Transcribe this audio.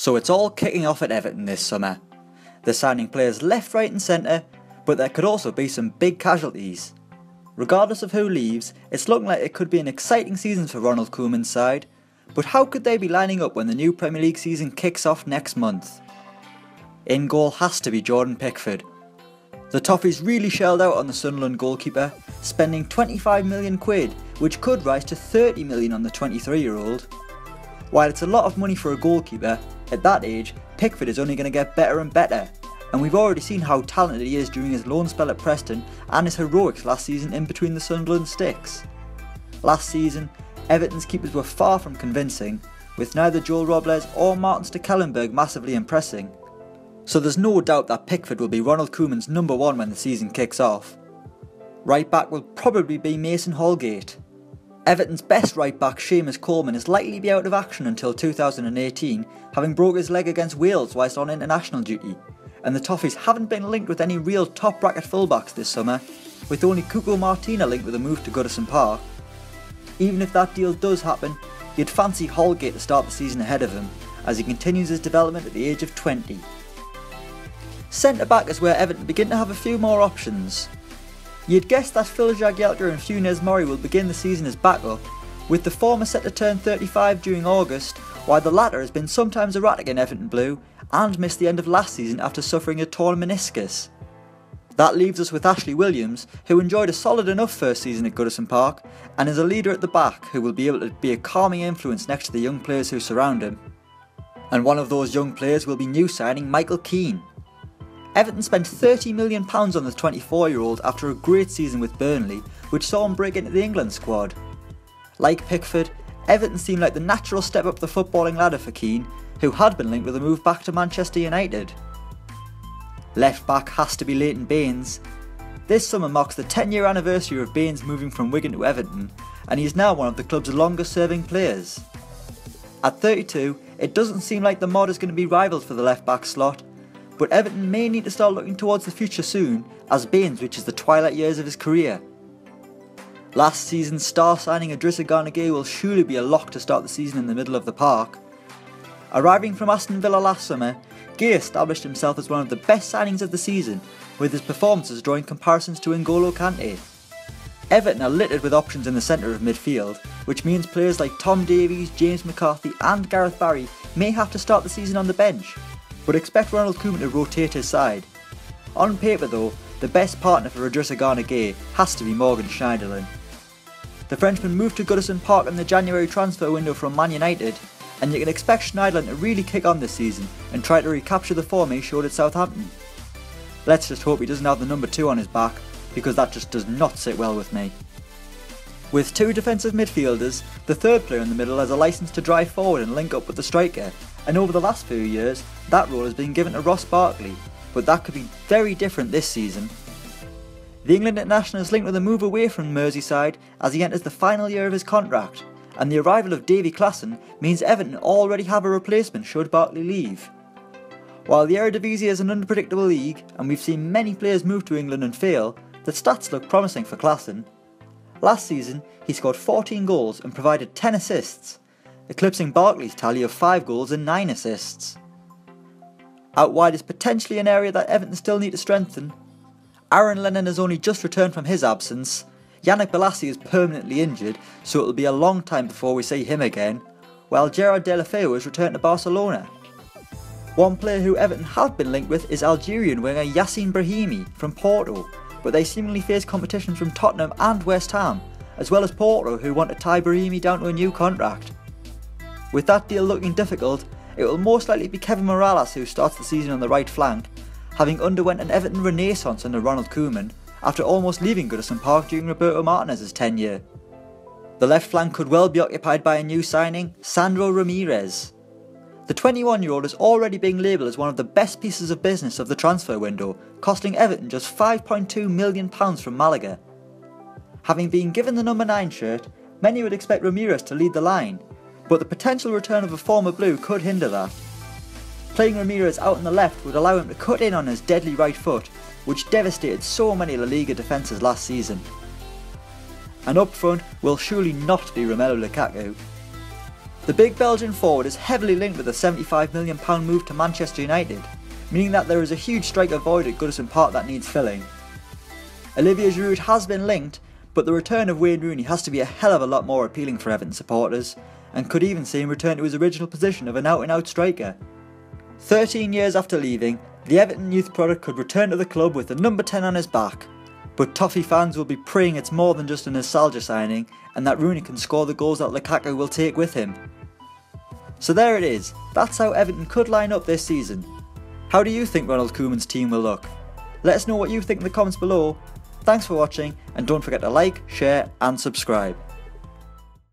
So it's all kicking off at Everton this summer. They're signing players left, right and centre, but there could also be some big casualties. Regardless of who leaves, it's looking like it could be an exciting season for Ronald Koeman's side, but how could they be lining up when the new Premier League season kicks off next month? In goal has to be Jordan Pickford. The Toffees really shelled out on the Sunderland goalkeeper, spending 25 million quid, which could rise to 30 million on the 23-year-old. While it's a lot of money for a goalkeeper, at that age, Pickford is only going to get better and better, and we've already seen how talented he is during his loan spell at Preston and his heroics last season in between the Sunderland sticks. Last season, Everton's keepers were far from convincing, with neither Joel Robles or Martin Stekelenburg massively impressing. So there's no doubt that Pickford will be Ronald Koeman's number one when the season kicks off. Right back will probably be Mason Holgate. Everton's best right back, Seamus Coleman, is likely to be out of action until 2018, having broke his leg against Wales whilst on international duty, and the Toffees haven't been linked with any real top bracket fullbacks this summer, with only Cuco Martina linked with a move to Goodison Park. Even if that deal does happen, you'd fancy Holgate to start the season ahead of him, as he continues his development at the age of 20. Centre back is where Everton begin to have a few more options. You'd guess that Phil Jagielka and Funes Mori will begin the season as backup, with the former set to turn 35 during August, while the latter has been sometimes erratic in Everton blue and missed the end of last season after suffering a torn meniscus. That leaves us with Ashley Williams, who enjoyed a solid enough first season at Goodison Park and is a leader at the back who will be able to be a calming influence next to the young players who surround him. And one of those young players will be new signing Michael Keane. Everton spent £30 million on the 24-year-old after a great season with Burnley, which saw him break into the England squad. Like Pickford, Everton seemed like the natural step up the footballing ladder for Keane, who had been linked with a move back to Manchester United. Left back has to be Leighton Baines. This summer marks the 10-year anniversary of Baines moving from Wigan to Everton, and he is now one of the club's longest serving players. At 32, it doesn't seem like the mod is going to be rivals for the left back slot, but Everton may need to start looking towards the future soon as Baines reaches the twilight years of his career. Last season's star signing IDRISSA GUEYE will surely be a lock to start the season in the middle of the park. Arriving from Aston Villa last summer, Gueye established himself as one of the best signings of the season, with his performances drawing comparisons to N'Golo Kante. Everton are littered with options in the centre of midfield, which means players like Tom Davies, James McCarthy and Gareth Barry may have to start the season on the bench, but expect Ronald Koeman to rotate his side. On paper though, the best partner for IDRISSA GUEYE has to be Morgan Schneiderlin. The Frenchman moved to Goodison Park in the January transfer window from Man United, and you can expect Schneiderlin to really kick on this season and try to recapture the form he showed at Southampton. Let's just hope he doesn't have the number 2 on his back, because that just does not sit well with me. With 2 defensive midfielders, the third player in the middle has a licence to drive forward and link up with the striker, and over the last few years, that role has been given to Ross Barkley, but that could be very different this season. The England international is linked with a move away from Merseyside as he enters the final year of his contract, and the arrival of Davy KLAASSEN means Everton already have a replacement should Barkley leave. While the Eredivisie is an unpredictable league, and we've seen many players move to England and fail, the stats look promising for KLAASSEN. Last season, he scored 14 goals and provided 10 assists, eclipsing Barkley's tally of 5 goals and 9 assists. Out wide is potentially an area that Everton still need to strengthen. Aaron Lennon has only just returned from his absence, Yannick Bolasie is permanently injured, so it'll be a long time before we see him again, while Gerard Deulofeu has returned to Barcelona. One player who Everton have been linked with is Algerian winger Yassine Brahimi from Porto, but they seemingly face competition from Tottenham and West Ham, as well as Porto who want to tie Brahimi down to a new contract. With that deal looking difficult, it will most likely be Kevin Mirallas who starts the season on the right flank, having underwent an Everton renaissance under Ronald Koeman after almost leaving Goodison Park during Roberto Martinez's tenure. The left flank could well be occupied by a new signing, Sandro RAMIREZ. The 21-year-old is already being labelled as one of the best pieces of business of the transfer window, costing Everton just £5.2 million from Malaga. Having been given the number 9 shirt, many would expect Ramirez to lead the line, but the potential return of a former Blue could hinder that. Playing Ramirez out on the left would allow him to cut in on his deadly right foot, which devastated so many La Liga defences last season. And up front will surely not be Romelu Lukaku. The big Belgian forward is heavily linked with a £75 million move to Manchester United, meaning that there is a huge striker void at Goodison Park that needs filling. Olivier Giroud has been linked, but the return of Wayne Rooney has to be a hell of a lot more appealing for Everton supporters, and could even see him return to his original position of an out-and-out striker. 13 years after leaving, the Everton youth product could return to the club with the number 10 on his back, but Toffee fans will be praying it's more than just a nostalgia signing and that Rooney can score the goals that Lukaku will take with him. So there it is, that's how Everton could line up this season. How do you think Ronald Koeman's team will look? Let us know what you think in the comments below. Thanks for watching, and don't forget to like, share and subscribe.